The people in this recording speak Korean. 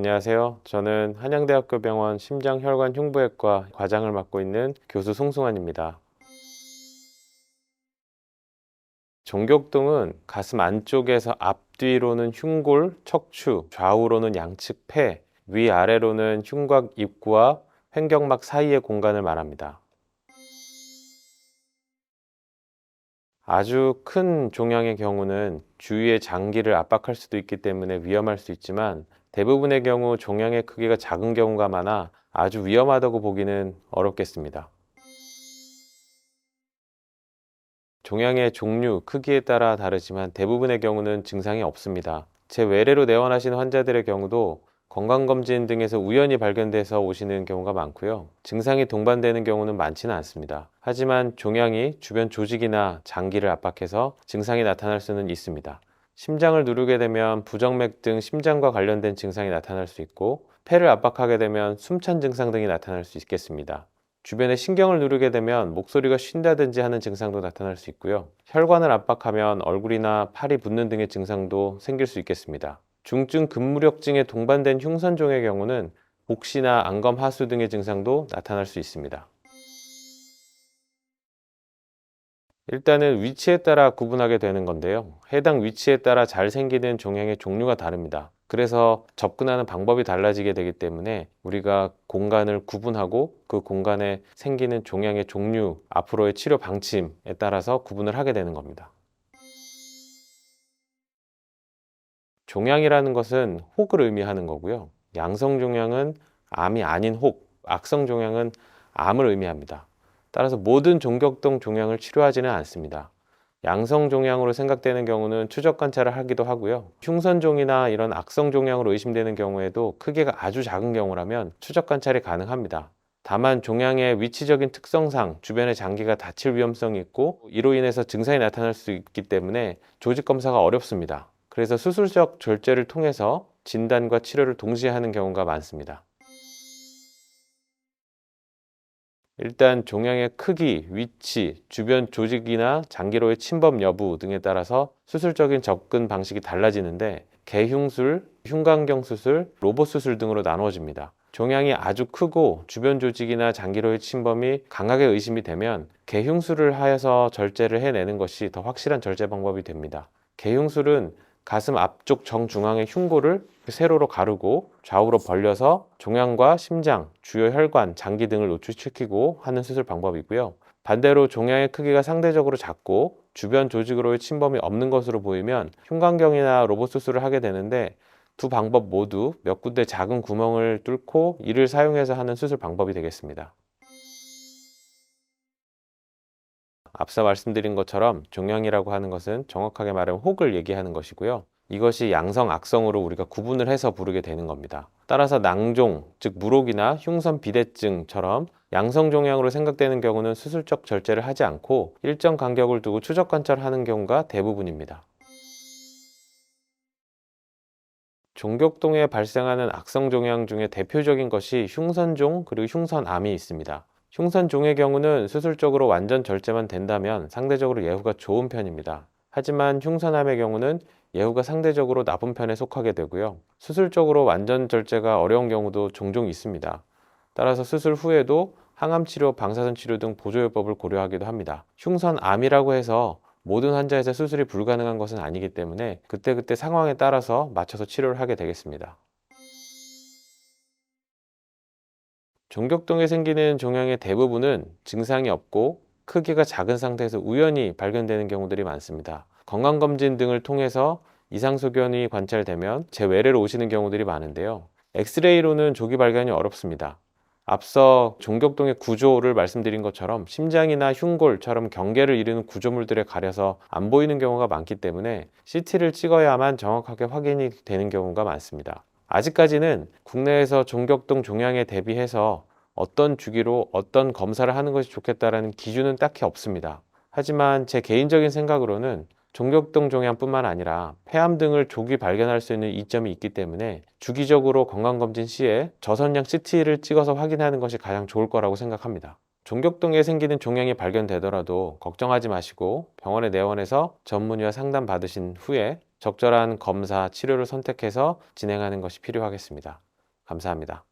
안녕하세요. 저는 한양대학교 병원 심장혈관흉부외과 과장을 맡고 있는 교수 송승환입니다. 종격동은 가슴 안쪽에서 앞뒤로는 흉골, 척추, 좌우로는 양측 폐, 위아래로는 흉곽 입구와 횡격막 사이의 공간을 말합니다. 아주 큰 종양의 경우는 주위의 장기를 압박할 수도 있기 때문에 위험할 수 있지만, 대부분의 경우 종양의 크기가 작은 경우가 많아 아주 위험하다고 보기는 어렵겠습니다. 종양의 종류, 크기에 따라 다르지만 대부분의 경우는 증상이 없습니다. 제 외래로 내원하신 환자들의 경우도 건강검진 등에서 우연히 발견돼서 오시는 경우가 많고요. 증상이 동반되는 경우는 많지는 않습니다. 하지만 종양이 주변 조직이나 장기를 압박해서 증상이 나타날 수는 있습니다. 심장을 누르게 되면 부정맥 등 심장과 관련된 증상이 나타날 수 있고, 폐를 압박하게 되면 숨찬 증상 등이 나타날 수 있겠습니다. 주변에 신경을 누르게 되면 목소리가 쉰다든지 하는 증상도 나타날 수 있고요. 혈관을 압박하면 얼굴이나 팔이 붓는 등의 증상도 생길 수 있겠습니다. 중증 근무력증에 동반된 흉선종의 경우는 복시나 안검 하수 등의 증상도 나타날 수 있습니다. 일단은 위치에 따라 구분하게 되는 건데요. 해당 위치에 따라 잘 생기는 종양의 종류가 다릅니다. 그래서 접근하는 방법이 달라지게 되기 때문에 우리가 공간을 구분하고 그 공간에 생기는 종양의 종류, 앞으로의 치료 방침에 따라서 구분을 하게 되는 겁니다. 종양이라는 것은 혹을 의미하는 거고요. 양성 종양은 암이 아닌 혹, 악성 종양은 암을 의미합니다. 따라서 모든 종격동 종양을 치료하지는 않습니다. 양성 종양으로 생각되는 경우는 추적 관찰을 하기도 하고요. 흉선종이나 이런 악성 종양으로 의심되는 경우에도 크기가 아주 작은 경우라면 추적 관찰이 가능합니다. 다만 종양의 위치적인 특성상 주변의 장기가 다칠 위험성이 있고, 이로 인해서 증상이 나타날 수 있기 때문에 조직 검사가 어렵습니다. 그래서 수술적 절제를 통해서 진단과 치료를 동시에 하는 경우가 많습니다. 일단 종양의 크기, 위치, 주변 조직이나 장기로의 침범 여부 등에 따라서 수술적인 접근 방식이 달라지는데, 개흉술, 흉곽경 수술, 로봇 수술 등으로 나누어집니다. 종양이 아주 크고 주변 조직이나 장기로의 침범이 강하게 의심이 되면 개흉술을 하여서 절제를 해내는 것이 더 확실한 절제 방법이 됩니다. 개흉술은 가슴 앞쪽 정중앙의 흉골을 세로로 가르고 좌우로 벌려서 종양과 심장, 주요 혈관, 장기 등을 노출시키고 하는 수술 방법이고요. 반대로 종양의 크기가 상대적으로 작고 주변 조직으로의 침범이 없는 것으로 보이면 흉곽경이나 로봇 수술을 하게 되는데, 두 방법 모두 몇 군데 작은 구멍을 뚫고 이를 사용해서 하는 수술 방법이 되겠습니다. 앞서 말씀드린 것처럼 종양이라고 하는 것은 정확하게 말하면 혹을 얘기하는 것이고요. 이것이 양성, 악성으로 우리가 구분을 해서 부르게 되는 겁니다. 따라서 낭종, 즉 물혹이나 흉선 비대증처럼 양성 종양으로 생각되는 경우는 수술적 절제를 하지 않고 일정 간격을 두고 추적 관찰하는 경우가 대부분입니다. 종격동에 발생하는 악성 종양 중에 대표적인 것이 흉선종 그리고 흉선암이 있습니다. 흉선종의 경우는 수술적으로 완전 절제만 된다면 상대적으로 예후가 좋은 편입니다. 하지만 흉선암의 경우는 예후가 상대적으로 나쁜 편에 속하게 되고요. 수술적으로 완전 절제가 어려운 경우도 종종 있습니다. 따라서 수술 후에도 항암치료, 방사선 치료 등 보조요법을 고려하기도 합니다. 흉선암이라고 해서 모든 환자에서 수술이 불가능한 것은 아니기 때문에 그때그때 상황에 따라서 맞춰서 치료를 하게 되겠습니다. 종격동에 생기는 종양의 대부분은 증상이 없고 크기가 작은 상태에서 우연히 발견되는 경우들이 많습니다. 건강검진 등을 통해서 이상 소견이 관찰되면 제 외래로 오시는 경우들이 많은데요. 엑스레이로는 조기 발견이 어렵습니다. 앞서 종격동의 구조를 말씀드린 것처럼 심장이나 흉골처럼 경계를 이루는 구조물들에 가려서 안 보이는 경우가 많기 때문에 CT를 찍어야만 정확하게 확인이 되는 경우가 많습니다. 아직까지는 국내에서 종격동 종양에 대비해서 어떤 주기로 어떤 검사를 하는 것이 좋겠다라는 기준은 딱히 없습니다. 하지만 제 개인적인 생각으로는 종격동 종양뿐만 아니라 폐암 등을 조기 발견할 수 있는 이점이 있기 때문에 주기적으로 건강검진 시에 저선양 CT를 찍어서 확인하는 것이 가장 좋을 거라고 생각합니다. 종격동에 생기는 종양이 발견되더라도 걱정하지 마시고 병원에 내원해서 전문의와 상담 받으신 후에 적절한 검사, 치료를 선택해서 진행하는 것이 필요하겠습니다. 감사합니다.